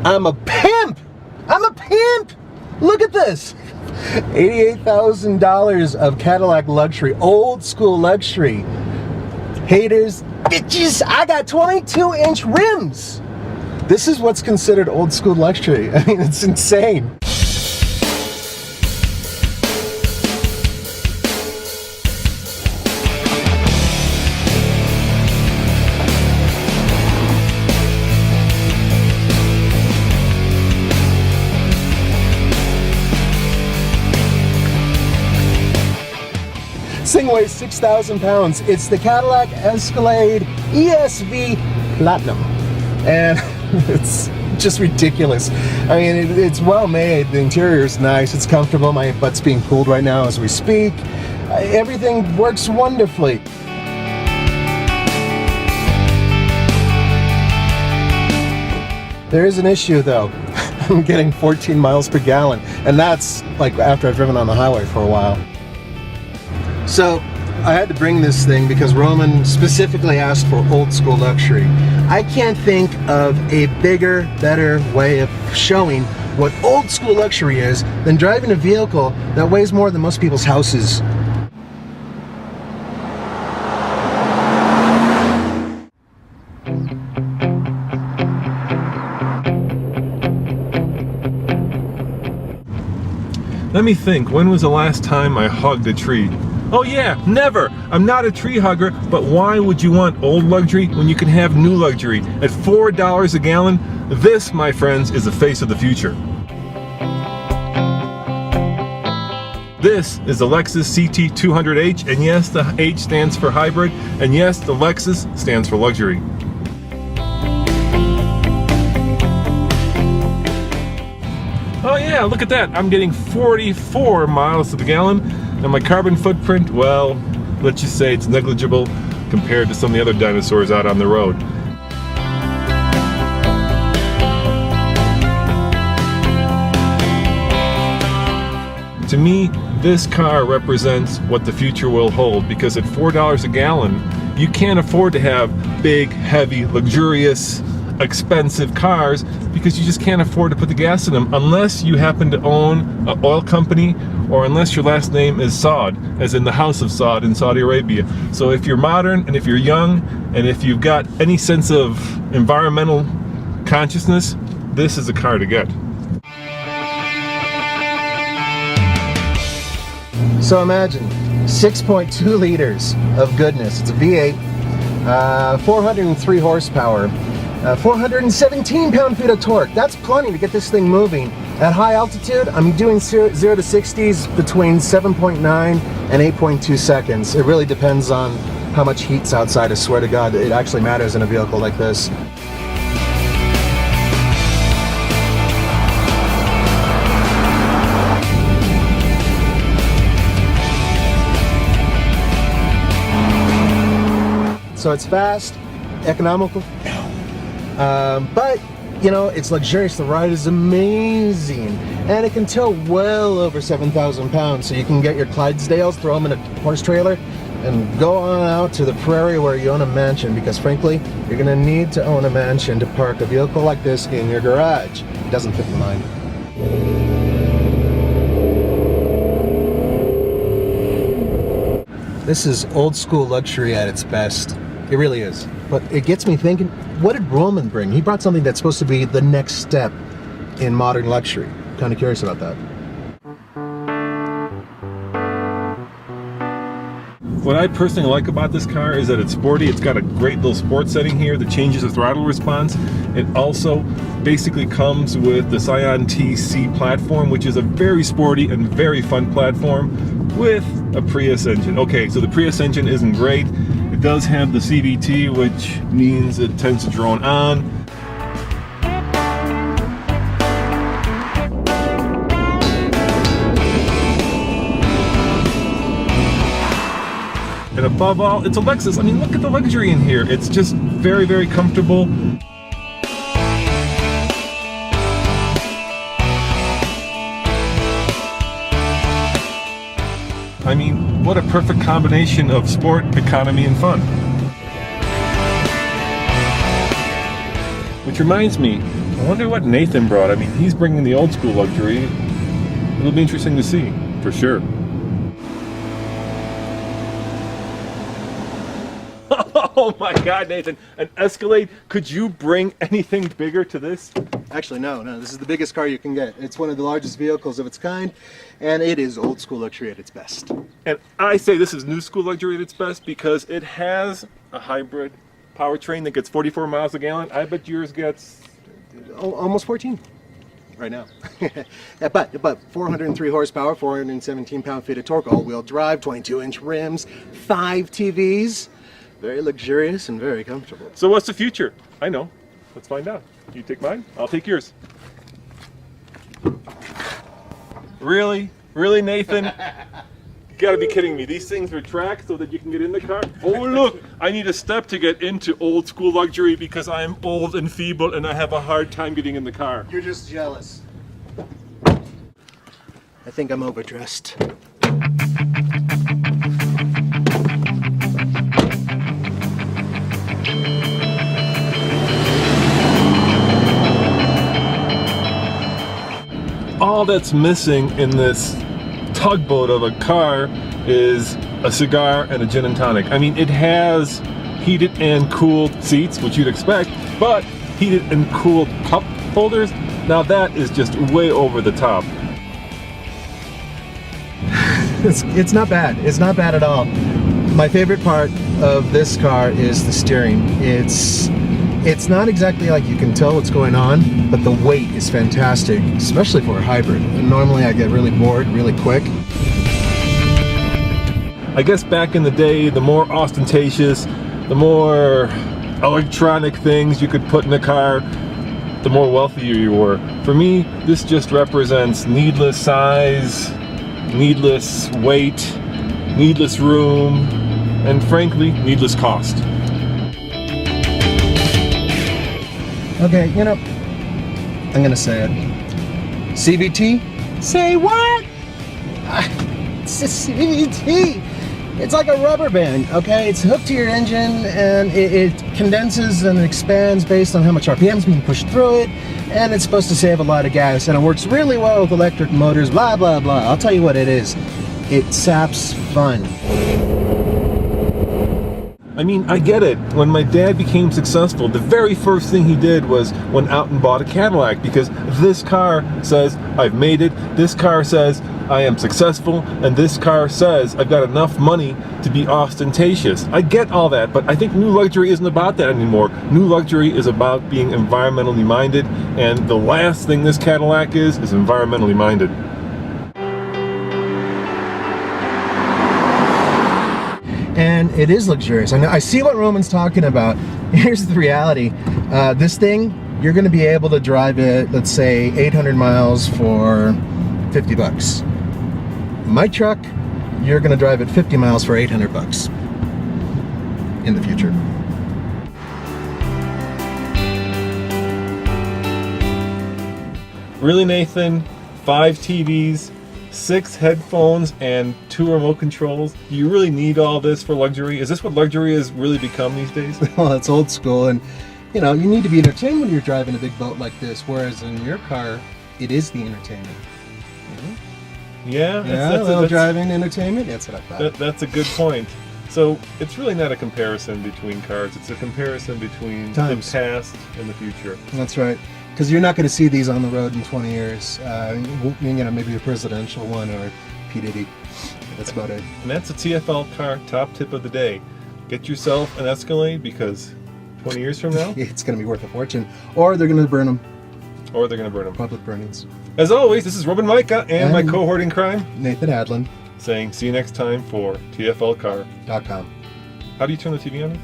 I'm a pimp! I'm a pimp! Look at this! $88,000 of Cadillac luxury, old school luxury. Haters, bitches, I got 22-inch rims! This is what's considered old school luxury. I mean, it's insane. This thing weighs 6,000 pounds. It's the Cadillac Escalade ESV Platinum. And it's just ridiculous. I mean, it's well made. The interior is nice. It's comfortable. My butt's being cooled right now as we speak. Everything works wonderfully. There is an issue though. I'm getting 14 miles per gallon. And that's like after I've driven on the highway for a while. So I had to bring this thing because Roman specifically asked for old school luxury. I can't think of a bigger, better way of showing what old school luxury is than driving a vehicle that weighs more than most people's houses. Let me think, when was the last time I hugged a tree? Oh yeah, never! I'm not a tree hugger, but why would you want old luxury when you can have new luxury? At $4 a gallon, this, my friends, is the face of the future. This is the Lexus CT200h, and yes, the H stands for hybrid, and yes, the Lexus stands for luxury. Oh yeah, look at that, I'm getting 44 miles to the gallon. And my carbon footprint, well, let's just say it's negligible compared to some of the other dinosaurs out on the road. To me, this car represents what the future will hold, because at $4 a gallon, you can't afford to have big, heavy, luxurious, expensive cars because you just can't afford to put the gas in them unless you happen to own an oil company or unless your last name is Saud, as in the House of Saud in Saudi Arabia. So if you're modern and if you're young and if you've got any sense of environmental consciousness, this is a car to get. So imagine 6.2 liters of goodness. It's a V8, 403 horsepower. 417 pound-feet of torque. That's plenty to get this thing moving. At high altitude, I'm doing 0 to 60s between 7.9 and 8.2 seconds. It really depends on how much heat's outside. I swear to God, it actually matters in a vehicle like this. So it's fast, economical. But, you know, it's luxurious. The ride is amazing. And it can tow well over 7,000 pounds. So you can get your Clydesdales, throw them in a horse trailer, and go on out to the prairie where you own a mansion. Because frankly, you're going to need to own a mansion to park a vehicle like this in your garage. It doesn't fit in mine. This is old school luxury at its best. It really is. But it gets me thinking, what did Roman bring? He brought something that's supposed to be the next step in modern luxury. I'm kind of curious about that. What I personally like about this car is that it's sporty. It's got a great little sport setting here that changes the throttle response. It also basically comes with the Scion TC platform, which is a very sporty and very fun platform with a Prius engine. Okay, so the Prius engine isn't great. It does have the CVT, which means it tends to drone on. And above all, it's a Lexus. I mean, look at the luxury in here. It's just very, very comfortable. I mean, what a perfect combination of sport, economy, and fun. Which reminds me, I wonder what Nathan brought. I mean, he's bringing the old school luxury. It'll be interesting to see, for sure. Oh my God, Nathan, an Escalade. Could you bring anything bigger to this? Actually, no. This is the biggest car you can get. It's one of the largest vehicles of its kind, and it is old school luxury at its best. And I say this is new school luxury at its best because it has a hybrid powertrain that gets 44 miles a gallon. I bet yours gets almost 14 right now. but 403 horsepower, 417 pound-feet of torque, all-wheel drive, 22-inch rims, 5 TVs. Very luxurious and very comfortable. So what's the future? I know. Let's find out. You take mine, I'll take yours. Really? Really, Nathan? You gotta be kidding me. These things retract so that you can get in the car? Oh, look! I need a step to get into old school luxury because I am old and feeble and I have a hard time getting in the car. You're just jealous. I think I'm overdressed. All that's missing in this tugboat of a car is a cigar and a gin and tonic. I mean, it has heated and cooled seats, which you'd expect, but heated and cooled cup holders, now that is just way over the top. It's not bad. It's not bad at all. My favorite part of this car is the steering. It's not exactly like you can tell what's going on, but the weight is fantastic, especially for a hybrid. And normally I get really bored really quick. I guess back in the day, the more ostentatious, the more electronic things you could put in a car, the more wealthier you were. For me, this just represents needless size, needless weight, needless room, and frankly, needless cost. Okay, you know, I'm gonna say it. CVT? Say what? It's a CVT. It's like a rubber band, okay? It's hooked to your engine and it condenses and expands based on how much RPM is being pushed through it, and it's supposed to save a lot of gas, and it works really well with electric motors, blah, blah, blah. I'll tell you what it is. It saps fun. I mean, I get it. When my dad became successful, the very first thing he did was went out and bought a Cadillac because this car says I've made it, this car says I am successful, and this car says I've got enough money to be ostentatious. I get all that, but I think new luxury isn't about that anymore. New luxury is about being environmentally minded, and the last thing this Cadillac is environmentally minded. And it is luxurious. I see what Roman's talking about. Here's the reality. This thing, you're going to be able to drive it, let's say 800 miles for 50 bucks. My truck, you're going to drive it 50 miles for 800 bucks in the future. Really, Nathan? 5 TVs, 6 headphones, and 2 remote controls? Do you really need all this for luxury? Is this what luxury has really become these days? Well, it's old school, and you know, you need to be entertained when you're driving a big boat like this, whereas in your car, it is the entertainment. Yeah, that's driving entertainment. That's what I thought. That's a good point. So it's really not a comparison between cars. It's a comparison between Times. the past and the future. That's right. Because you're not going to see these on the road in 20 years. You know, maybe a presidential one or P. Diddy. That's about it. And that's a TFL car top tip of the day. Get yourself an Escalade because 20 years from now, it's going to be worth a fortune. Or they're going to burn them. Public burnings. As always, this is Robin Micah and my cohort in crime, Nathan Adlin, saying see you next time for TFLcar.com. How do you turn the TV on?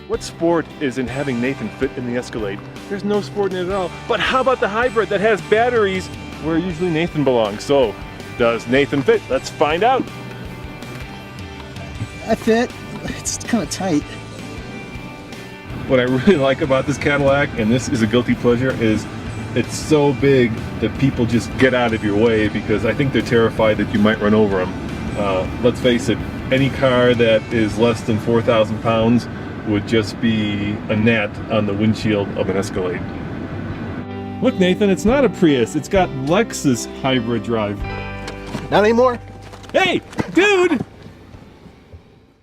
What sport is in having Nathan fit in the Escalade? There's no sport in it at all. But how about the hybrid that has batteries where usually Nathan belongs? So, does Nathan fit? Let's find out. I fit. It's kind of tight. What I really like about this Cadillac, and this is a guilty pleasure, is it's so big that people just get out of your way because I think they're terrified that you might run over them. Let's face it, any car that is less than 4,000 pounds would just be a gnat on the windshield of an Escalade. Look, Nathan, it's not a Prius. It's got Lexus hybrid drive. Not anymore. Hey, dude!